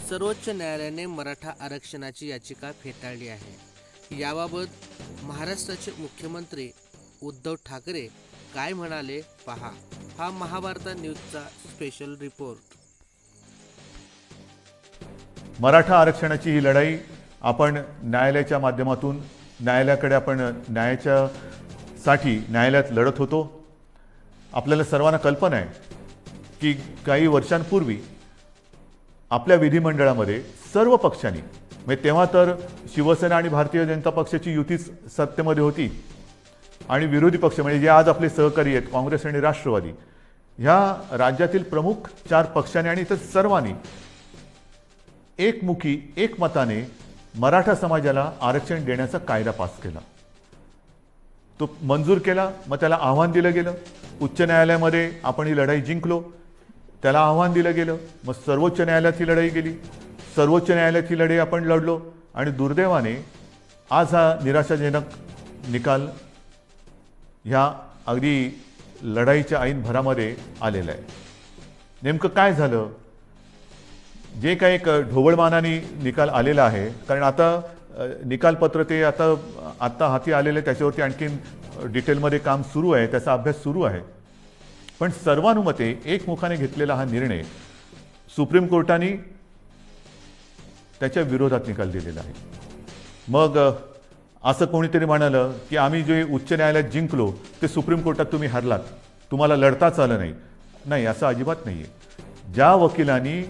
सर्वोच्च न्यायालयाने मराठा आरक्षणाची याचिका फेटाळली आहे. याबाबत महाराष्ट्राचे मुख्यमंत्री उद्धव ठाकरे काय म्हणाले पहा. हा महाभारत न्यूजचा स्पेशल रिपोर्ट. मराठा आरक्षणाची ही लढाई आपण न्यायालयाच्या माध्यमातून न्यायालयाकडे आपण न्यायालयात लढत होतो. आपल्याला सर्वांना कल्पना आहे की काही वर्षांपूर्वी आपल्या विधिमंडळामध्ये सर्व पक्षांनी म्हणजे तेव्हा तर शिवसेना आणि भारतीय जनता पक्षाची युतीच सत्तेमध्ये होती आणि विरोधी पक्ष म्हणजे जे आज आपले सहकारी आहेत काँग्रेस आणि राष्ट्रवादी ह्या राज्यातील प्रमुख 4 पक्षांनी आणि इतर सर्वांनी एकमुखी एकमताने मराठा समाजाला आरक्षण देण्याचा कायदा पास केला. तो मंजूर केला. मग त्याला आव्हान दिलं गेलं. उच्च न्यायालयामध्ये आपण ही लढाई जिंकलो. त्याला आव्हान दिलं गेलं. मग सर्वोच्च न्यायालयात ही लढाई गेली. सर्वोच्च न्यायालयात ही लढाई आपण लढलो आणि दुर्दैवाने आज हा निराशाजनक निकाल ह्या अगदी लढाईच्या ऐन भरामध्ये आलेला आहे. नेमकं काय झालं? जे काही एक ढोबळमानाने निकाल आलेला आहे, कारण आता निकालपत्र ते आता हाती आलेले त्याच्यावरती आणखीन डिटेलमध्ये काम सुरू आहे, त्याचा अभ्यास सुरू आहे. पण सर्वानुमते एकमुखाने घेतलेला हा निर्णय सुप्रीम कोर्टाने त्याच्या विरोधात निकाल दिलेला आहे. मग असं कोणीतरी म्हणालं की आम्ही जे उच्च न्यायालयात जिंकलो ते सुप्रीम कोर्टात तुम्ही हरलात, तुम्हाला लढताच आलं नाही. नाही, असं अजिबात नाही आहे. ज्या वकिलांनी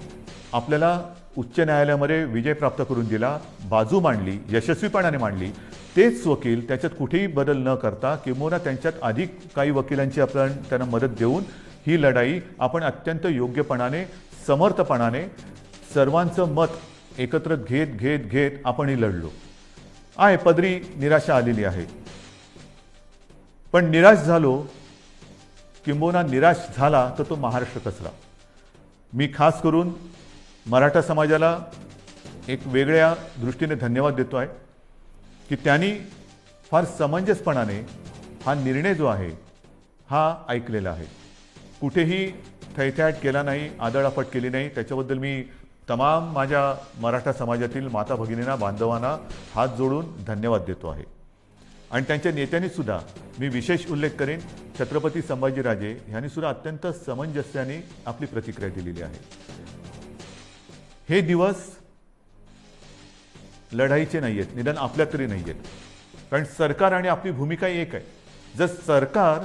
आपल्याला उच्च न्यायालयामध्ये विजय प्राप्त करून दिला, बाजू मांडली, यशस्वीपणाने मांडली, तेच वकील त्याच्यात कुठेही बदल न करता किंवा त्यांच्यात अधिक काही वकिलांची आपण त्यांना मदत देऊन ही लढाई आपण अत्यंत योग्यपणाने समर्थपणाने सर्वांचं मत एकत्र घेत आपण ही लढलो आहे. पदरी निराशा आलेली आहे, पण निराश झालो किंबहुना निराश झाला तर तो महाराष्ट्र कसला. मी खास करून मराठा समाजाला एक वेगळ्या दृष्टीने धन्यवाद देतो आहे की त्यांनी फार समंजसपणाने हा निर्णय जो आहे हा ऐकलेला आहे. कुठेही थैथयाट केला नाही, आदळआपट केली नाही. त्याच्याबद्दल मी तमाम माझ्या मराठा समाजातील माता भगिनींना, बांधवांना हात जोडून धन्यवाद देतो आहे. आणि त्यांच्या नेत्यांनी सुद्धा मी विशेष उल्लेख करेन, छत्रपती संभाजीराजे यांनी सुद्धा अत्यंत समंजस्याने आपली प्रतिक्रिया दिलेली आहे. हे दिवस लढाईचे नाही आहेत, निदान आपल्या तरी नाही आहेत, कारण सरकार आणि आपली भूमिका एक आहे. जर सरकार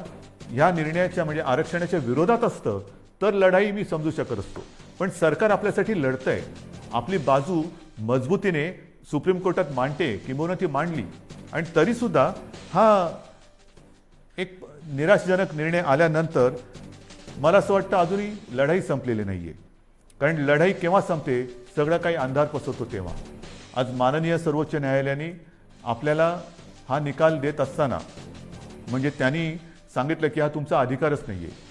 ह्या निर्णयाच्या म्हणजे आरक्षणाच्या विरोधात असतं तर लढाई मी समजू शकत असतो. पण सरकार आपल्यासाठी लढतंय, आपली बाजू मजबूतीने सुप्रीम कोर्टात मांडते किंवा ती मांडली, आणि तरीसुद्धा हा एक निराशाजनक निर्णय आल्यानंतर मला असं वाटतं अजूनही लढाई संपलेली नाही आहे. कारण लढाई केव्हा संपते? सगळं काही अंधार पसरतो तेव्हा. आज माननीय सर्वोच्च न्यायालयाने आपल्याला हा निकाल देत असताना म्हणजे त्यांनी सांगितलं की हा तुमचा अधिकारच नाही आहे.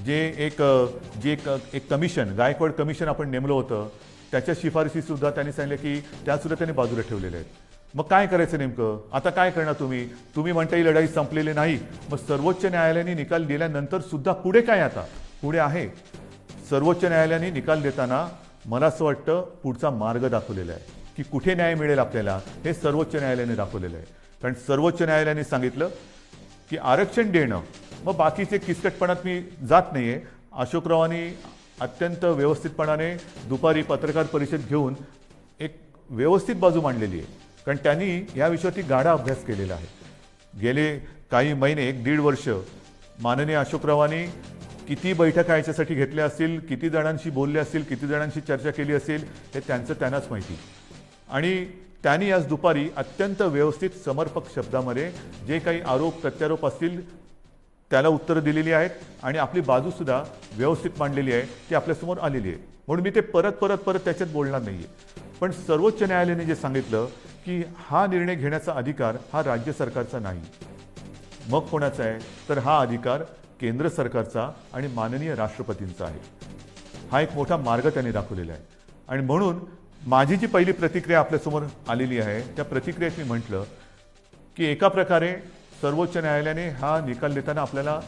जे एक कमिशन, गायकवाड कमिशन आपण नेमलं होतं, त्याच्या शिफारशीसुद्धा त्यांनी सांगितलं की त्यासुद्धा त्यांनी बाजूला ठेवलेल्या आहेत. मग काय करायचं नेमकं? आता काय करणार तुम्ही म्हणता ही लढाई संपलेली नाही. मग सर्वोच्च न्यायालयाने निकाल दिल्यानंतर सुद्धा पुढे काय? आता पुढे आहे सर्वोच्च न्यायालयाने निकाल देताना मला असं वाटतं पुढचा मार्ग दाखवलेला आहे की कुठे न्याय मिळेल आपल्याला, हे सर्वोच्च न्यायालयाने दाखवलेलं आहे. कारण सर्वोच्च न्यायालयाने सांगितलं की आरक्षण देणं, मग बाकीचे किचकटपणात मी जात नाही आहे. अशोकरावांनी अत्यंत व्यवस्थितपणाने दुपारी पत्रकार परिषद घेऊन एक व्यवस्थित बाजू मांडलेली आहे, कारण त्यांनी या विषयावरती गाढा अभ्यास केलेला आहे. गेले काही महिने, 1-1.5 वर्ष माननीय अशोकरावांनी किती बैठका याच्यासाठी घेतल्या असतील, किती जणांशी बोलले असतील, किती जणांशी चर्चा केली असेल, हे त्यांनाच माहिती. आणि त्यांनी आज दुपारी अत्यंत व्यवस्थित समर्पक शब्दामध्ये जे काही आरोप प्रत्यारोप असतील त्याला उत्तरं दिलेली आहेत आणि आपली बाजूसुद्धा व्यवस्थित मांडलेली आहे, ती आपल्यासमोर आलेली आहे. म्हणून मी ते परत त्याच्यात बोलणार नाही आहे. पण सर्वोच्च न्यायालयाने जे सांगितलं की हा निर्णय घेण्याचा अधिकार हा राज्य सरकारचा नाही, मग कोणाचा आहे? तर हा अधिकार केंद्र सरकारचा आणि माननीय राष्ट्रपतींचा आहे. हा एक मोठा मार्ग त्यांनी दाखवलेला आहे. आणि म्हणून माझी जी पहिली प्रतिक्रिया आपल्यासमोर आलेली आहे त्या प्रतिक्रियेत मी म्हटलं की एका प्रकारे सर्वोच्च न्यायालयाने हा निकाल देताना आपल्याला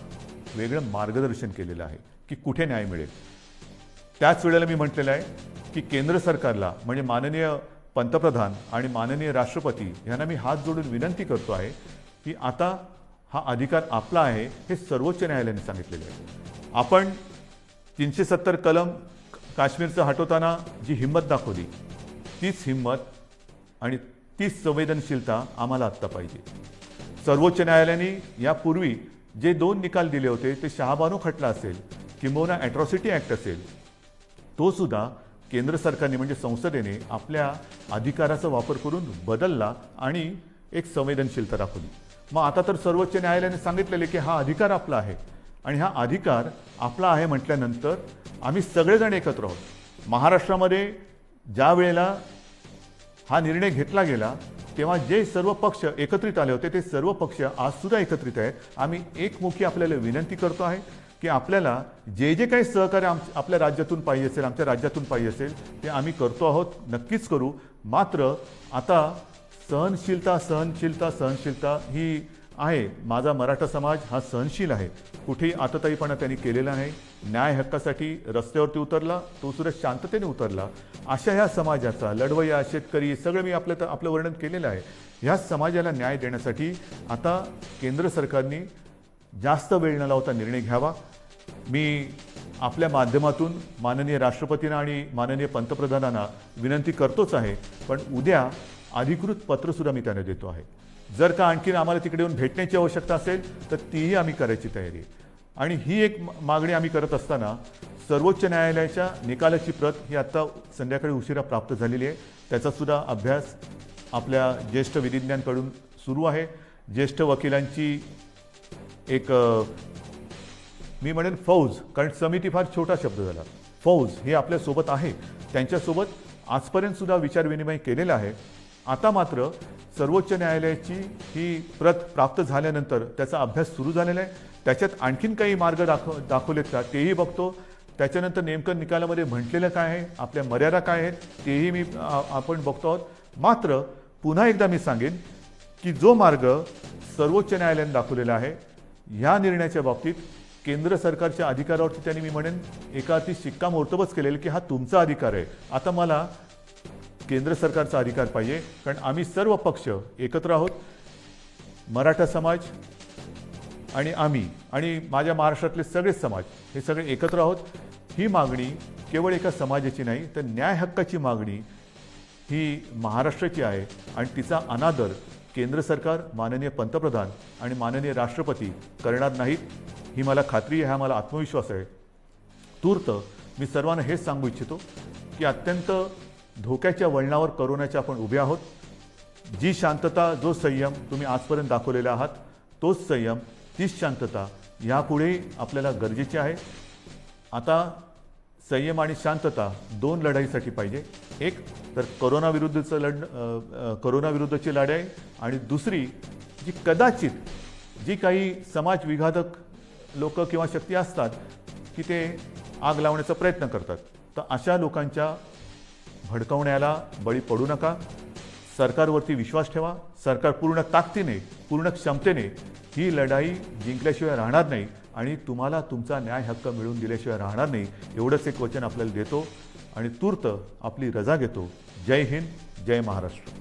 वेगळं मार्गदर्शन केलेलं आहे की कुठे न्याय मिळेल. त्याच वेळेला मी म्हटलेलं आहे की केंद्र सरकारला म्हणजे माननीय पंतप्रधान आणि माननीय राष्ट्रपती यांना मी हात जोडून विनंती करतो आहे की आता हा अधिकार आपला आहे हे सर्वोच्च न्यायालयाने सांगितलेले आहे. आपण 370 कलम काश्मीरचं हटवताना जी हिंमत दाखवली तीच हिंमत आणि तीच संवेदनशीलता आम्हाला आत्ता पाहिजे. सर्वोच्च न्यायालयाने यापूर्वी जे 2 निकाल दिले होते ते शहाबानू खटला असेल किंबहुना ॲट्रॉसिटी ॲक्ट असेल, तो सुद्धा केंद्र सरकारने म्हणजे संसदेने आपल्या अधिकाराचा वापर करून बदलला आणि एक संवेदनशीलता दाखवली. मग आता तर सर्वोच्च न्यायालयाने सांगितलेले की हा अधिकार आपला आहे आणि हा अधिकार आपला आहे म्हटल्यानंतर आम्ही सगळेजण एकत्र आहोत. महाराष्ट्रामध्ये ज्या वेळेला हा निर्णय घेतला गेला तेव्हा जे सर्व पक्ष एकत्रित आले होते ते सर्व पक्ष आज सुद्धा एकत्रित आहेत. आम्ही एकमुखी आपल्याला विनंती करतो आहे की आपल्याला जे जे काही सहकार्य आपल्या राज्यातून पाहिजे असेल, आमच्या राज्यातून पाहिजे असेल ते आम्ही करतो आहोत, नक्कीच करू. मात्र आता सहनशीलता सहनशीलता सहनशीलता ही आहे. माझा मराठा समाज हा सहनशील आहे, कुठेही आतताईपणा त्यांनी केलेला नाही. न्याय हक्कासाठी रस्त्यावरती उतरला, तो सुद्धा शांततेने उतरला. अशा ह्या समाजाचा लढवय्या शेतकरी सगळं मी आपलं वर्णन केलेलं आहे. ह्या समाजाला न्याय देण्यासाठी आता केंद्र सरकारने जास्त वेळ न लावता निर्णय घ्यावा. मी आपल्या माध्यमातून माननीय राष्ट्रपतींना आणि माननीय पंतप्रधानांना विनंती करतोच आहे, पण उद्या अधिकृत पत्रसुद्धा मी त्यांना देतो आहे. जर का आणखीन आम्हाला तिकडे येऊन भेटण्याची आवश्यकता असेल तर तीही आम्ही करायची तयारी आहे. आणि ही एक मागणी आम्ही करत असताना सर्वोच्च न्यायालयाच्या निकालाची प्रत ही आत्ता संध्याकाळी उशिरा प्राप्त झालेली आहे. त्याचासुद्धा अभ्यास आपल्या ज्येष्ठ विधिज्ञांकडून सुरू आहे. ज्येष्ठ वकिलांची एक मी म्हणेन फौज, कारण समिती फार छोटा शब्द झाला, फौज हे आपल्यासोबत आहे. त्यांच्यासोबत आजपर्यंतसुद्धा विचारविनिमय केलेला आहे. आता मात्र सर्वोच्च न्यायालयाची ही प्रत प्राप्त झाल्यानंतर त्याचा अभ्यास सुरू झालेला आहे. त्याच्यात आणखीन काही मार्ग दाखवलेत का तेही बघतो. त्याच्यानंतर नेमकं निकालामध्ये म्हटलेलं काय आहे, आपल्या मर्यादा काय आहेत तेही आपण बघतो आहोत. मात्र पुन्हा एकदा मी सांगेन की जो मार्ग सर्वोच्च न्यायालयाने दाखवलेला आहे ह्या निर्णयाच्या बाबतीत केंद्र सरकारच्या अधिकारावरती त्यांनी मी म्हणेन एका अर्थी शिक्कामोर्तबच केलेलं की हा तुमचा अधिकार आहे. आता मला केंद्र सरकारचा अधिकार पाहिजे, कारण आम्ही सर्व पक्ष एकत्र आहोत. मराठा समाज आणि आम्ही आणि माझ्या महाराष्ट्रातले सगळे समाज हे सगळे एकत्र आहोत. ही मागणी केवळ एका समाजाची नाही तर न्याय हक्काची मागणी ही महाराष्ट्राची आहे आणि तिचा अनादर केंद्र सरकार, माननीय पंतप्रधान आणि माननीय राष्ट्रपती करणार नाहीत ही मला खात्री आहे, हा मला आत्मविश्वास आहे. तूर्त मी सर्वांना हेच सांगू इच्छितो की अत्यंत धोक्याच्या वळणावर कोरोनाच्या आपण उभे आहोत. जी शांतता, जो संयम तुम्ही आजपर्यंत दाखवलेला आहात तोच संयम, तीच शांतता यापुढे आपल्याला गरजेची आहे. आता संयम आणि शांतता 2 लढाईसाठी पाहिजे. एक तर कोरोनाविरुद्धची लढाई आणि दुसरी जी कदाचित जी काही समाज विघातक लोक किंवा शक्ती असतात की ते आग लावण्याचा प्रयत्न करतात, तर अशा लोकांच्या भडकवण्याला बळी पडू नका. सरकारवरती विश्वास ठेवा. सरकार पूर्ण ताकदीने, पूर्ण क्षमतेने ही लढाई जिंकल्याशिवाय राहणार नाही आणि तुम्हाला तुमचा न्याय हक्क मिळवून दिल्याशिवाय राहणार नाही. एवढंच एक वचन आपल्याला देतो आणि तूर्त आपली रजा घेतो. जय हिंद, जय महाराष्ट्र.